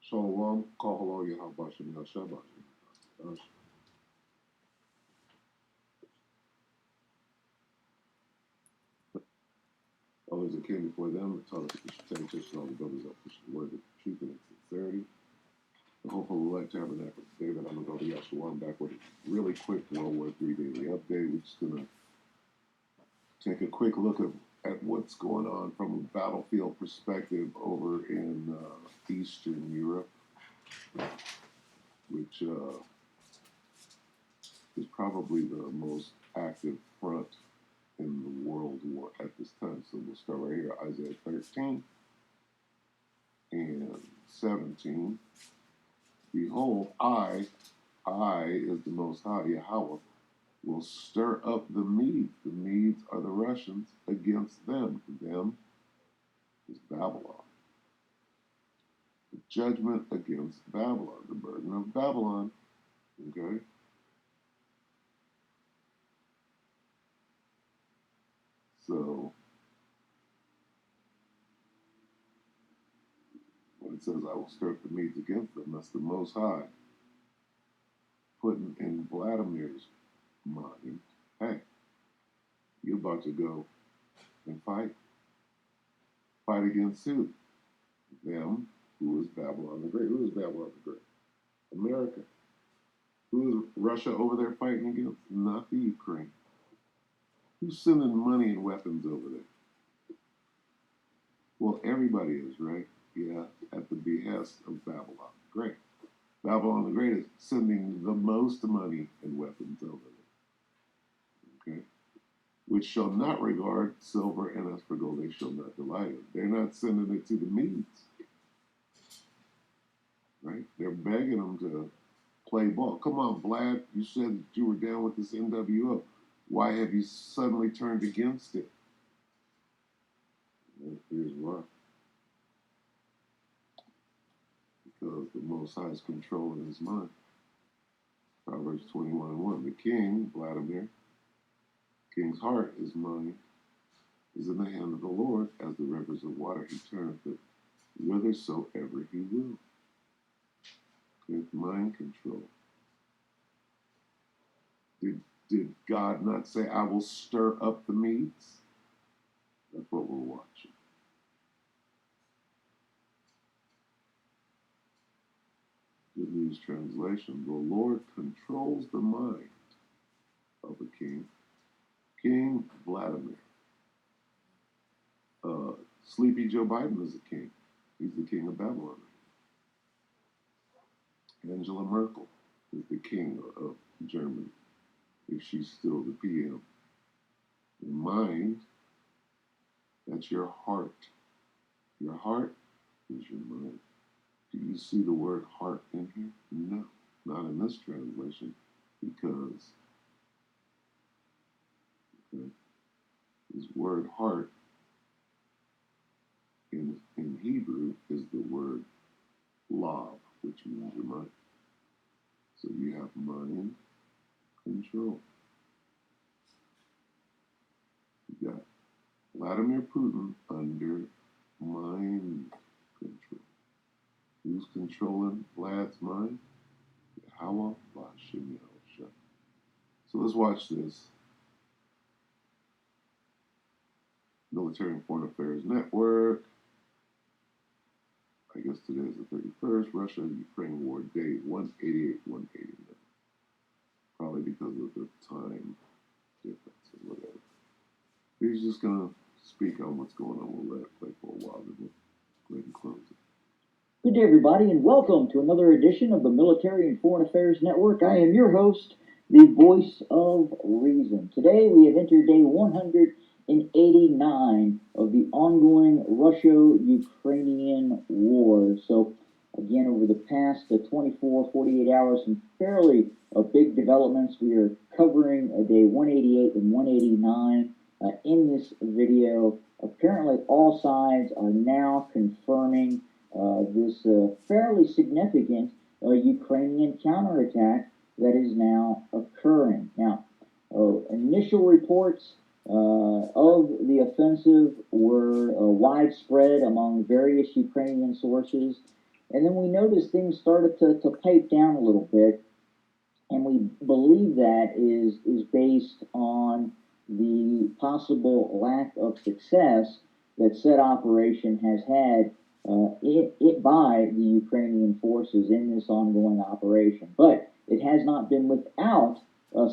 Shalom, Kahalo, Yahabashim, Yashabashim. Others that came before them taught us we should take attention all the brothers up, we should word the truth and sincerity. The hopeful elect tabernacle today that I'm going to go to Yahshua. I'm back with a really quick WW3 Daily update. We're just going to take a quick look at what's going on from a battlefield perspective over in Eastern Europe, which is probably the most active front in the world war at this time. So we'll start right here, Isaiah 13 and 17. Behold, I is the Most High, Yahweh, will stir up the Medes. The Medes are the Russians against them. Them is Babylon. The judgment against Babylon, the burden of Babylon. Okay? So, when it says, I will stir up the Medes against them, that's the Most High putting in Vladimir's mind, hey, you're about to go and fight. Fight against who? Them, who is Babylon the Great. Who is Babylon the Great? America. Who is Russia over there fighting against? Not the Ukraine. Who's sending money and weapons over there? Well, everybody is, right? Yeah, at the behest of Babylon the Great. Babylon the Great is sending the most money and weapons over there. Okay? Which shall not regard silver and as for gold, they shall not delight in. They're not sending it to the Medes. Right? They're begging them to play ball. Come on, Vlad, you said that you were down with this NWO. Why have you suddenly turned against it? Well, here's why. Because the Most High is controlling his mind. Proverbs 21:1. The king, Vladimir, king's heart, his mind, is in the hand of the Lord, as the rivers of water he turneth it whithersoever he will. With mind control. Did God not say, I will stir up the Medes? That's what we're watching. Good News Translation. The Lord controls the mind of a king. King Vladimir. Sleepy Joe Biden is a king. He's the king of Babylon. Angela Merkel is the king of Germany, if she's still the PM. The mind, that's your heart. Your heart is your mind. Do you see the word heart in here? No, not in this translation, because this word heart in Hebrew is the word lav, which means your mind. So you have mind control. You got Vladimir Putin under mind control. Who's controlling Vlad's mind? Yahweh Bashim Yahusha. So let's watch this. Military and Foreign Affairs Network. I guess today is the 31st. Russia-Ukraine War, day 188, 189. Probably because of the time difference or whatever. He's just going to speak on what's going on. We'll let it play for a while, then we'll go ahead and close it. Good day, everybody, and welcome to another edition of the Military and Foreign Affairs Network. I am your host, the voice of reason. Today, we have entered day 189 of the ongoing Russia-Ukrainian war. So, again, over the past 24, 48 hours, some fairly big developments. We are covering day 188 and 189 in this video. Apparently, all sides are now confirming this fairly significant Ukrainian counterattack that is now occurring. Now, initial reports of the offensive were widespread among various Ukrainian sources, And then we noticed things started to pipe down a little bit, and we believe that is based on the possible lack of success that said operation has had it by the Ukrainian forces in this ongoing operation. But it has not been without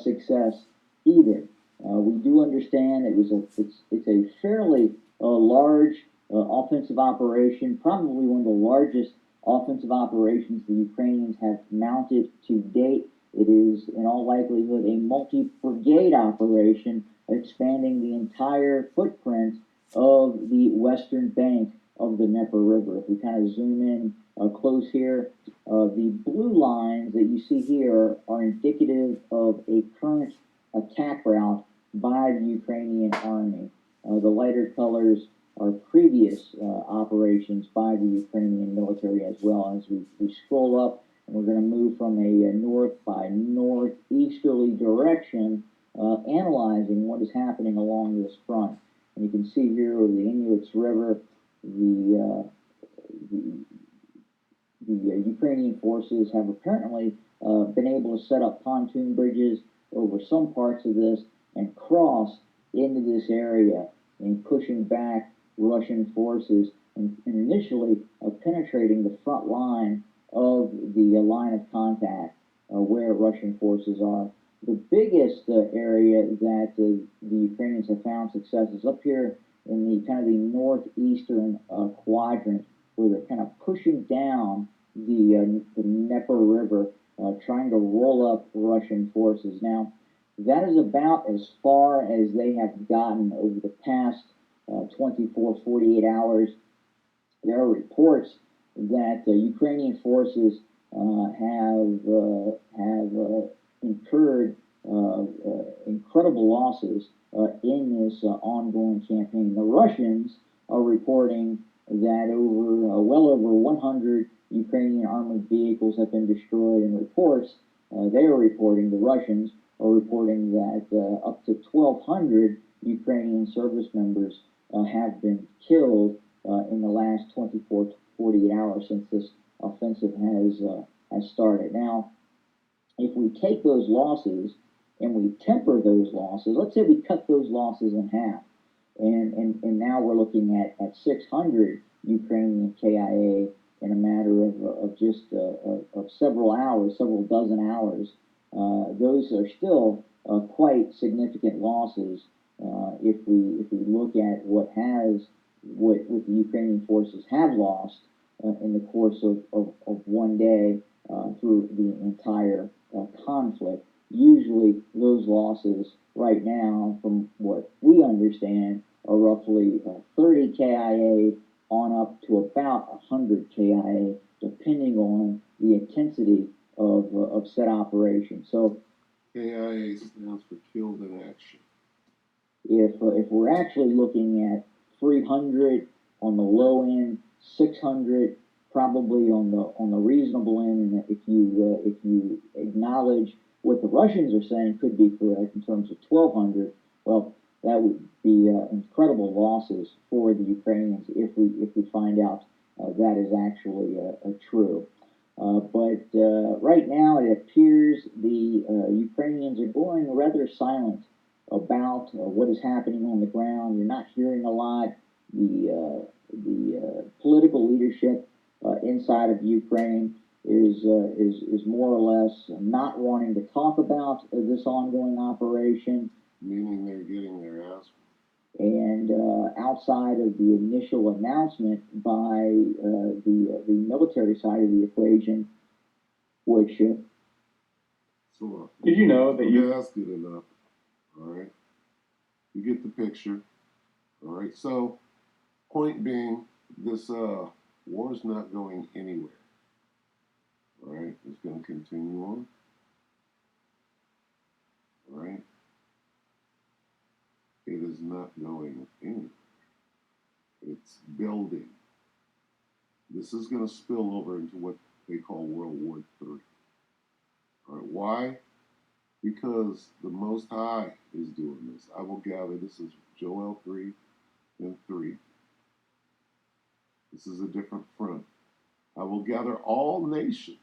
success either. We do understand it's a fairly large offensive operation, probably one of the largest offensive operations the Ukrainians have mounted to date. It is, in all likelihood, a multi-brigade operation expanding the entire footprint of the western bank of the Dnieper River. If we kind of zoom in close here, the blue lines that you see here are indicative of a current attack route by the Ukrainian army. The lighter colors are previous operations by the Ukrainian military as well. As we scroll up, and we're going to move from a north by northeasterly direction, analyzing what is happening along this front. And you can see here over the Inuits River, the Ukrainian forces have apparently been able to set up pontoon bridges over some parts of this and cross into this area and pushing back Russian forces and initially penetrating the front line of the line of contact where Russian forces are. The biggest area that the Ukrainians have found success is up here in the kind of the northeastern quadrant, where they're kind of pushing down the Dnieper River, trying to roll up Russian forces. Now, that is about as far as they have gotten over the past 24, 48 hours. There are reports that Ukrainian forces have incurred incredible losses in this ongoing campaign. The Russians are reporting that well over 100 Ukrainian armored vehicles have been destroyed. In reports, they are reporting, the Russians are reporting that up to 1,200 Ukrainian service members have been killed in the last 24 to 48 hours since this offensive has started. Now, if we take those losses and we temper those losses, let's say we cut those losses in half, and now we're looking at 600 Ukrainian KIA in a matter of just of several hours, several dozen hours. Those are still quite significant losses if we look at what the Ukrainian forces have lost in the course of one day through the entire conflict. Usually, those losses right now, from what we understand, are roughly 30 KIA on up to about 100 KIA, depending on the intensity of said operation. So, KIA stands for killed in action. if we're actually looking at 300 on the low end, 600 probably on the reasonable end, and if you acknowledge what the Russians are saying could be correct in terms of 1,200, well, that would be incredible losses for the Ukrainians if we find out that is actually true. But right now, it appears the Ukrainians are going rather silent about what is happening on the ground. You're not hearing a lot. The political leadership inside of Ukraine is more or less not wanting to talk about this ongoing operation. Meaning they're getting their ass. And outside of the initial announcement by the military side of the equation, which So, did you know that you asked it enough? All right, you get the picture. All right, so point being, this war is not going anywhere. All right, it's going to continue on. All right, it is not going anywhere. It's building. This is going to spill over into what they call World War III. All right, why? Because the Most High is doing this. I will gather, this is Joel 3 and 3. This is a different front. I will gather all nations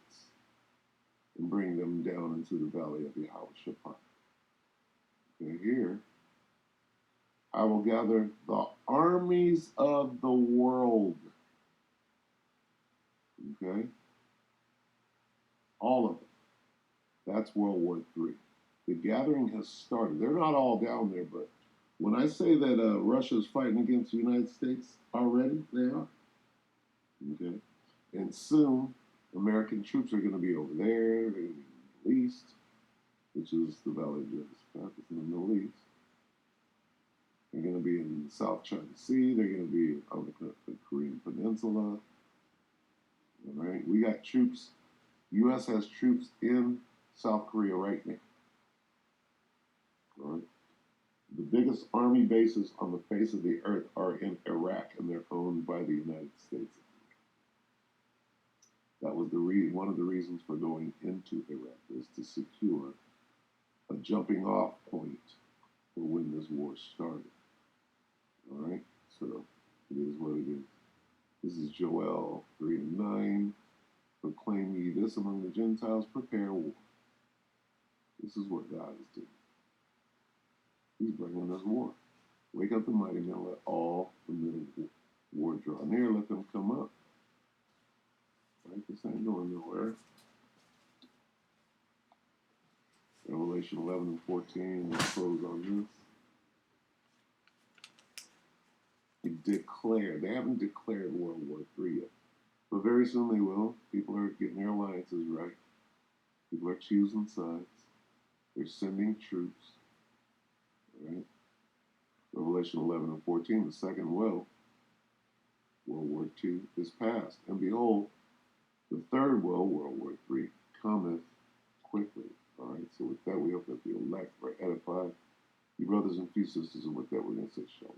and bring them down into the valley of Yahushua. Okay, here, I will gather the armies of the world. Okay? All of them. That's World War III. The gathering has started. They're not all down there, but when I say that Russia's fighting against the United States already, they are. Okay? And soon, American troops are going to be over there, they're going to be in the Middle East, which is the Valley of Jehoshaphat, it's in the Middle East. They're going to be in the South China Sea. They're going to be on the Korean Peninsula. All right? We got troops. U.S. has troops in South Korea right now. All right? The biggest army bases on the face of the earth are in Iraq, and they're owned by the United States. That was one of the reasons for going into Iraq, was to secure a jumping off point for when this war started. All right, so it is what it is. This is Joel 3:9. Proclaim ye this among the Gentiles, prepare war. This is what God is doing. He's bringing us war. Wake up the mighty men, let all the middle war draw near, let them come up. Right, this ain't going nowhere. Revelation 11:14, we'll close on this. They haven't declared World War III yet. But very soon they will. People are getting their alliances right. People are choosing sides. They're sending troops. Right? Revelation 11:14, the second World War II, is past. And behold, the third World War III, cometh quickly. All right, so with that, we hope that the elect are edified. You brothers and few sisters, and with that, we're going to say shalom.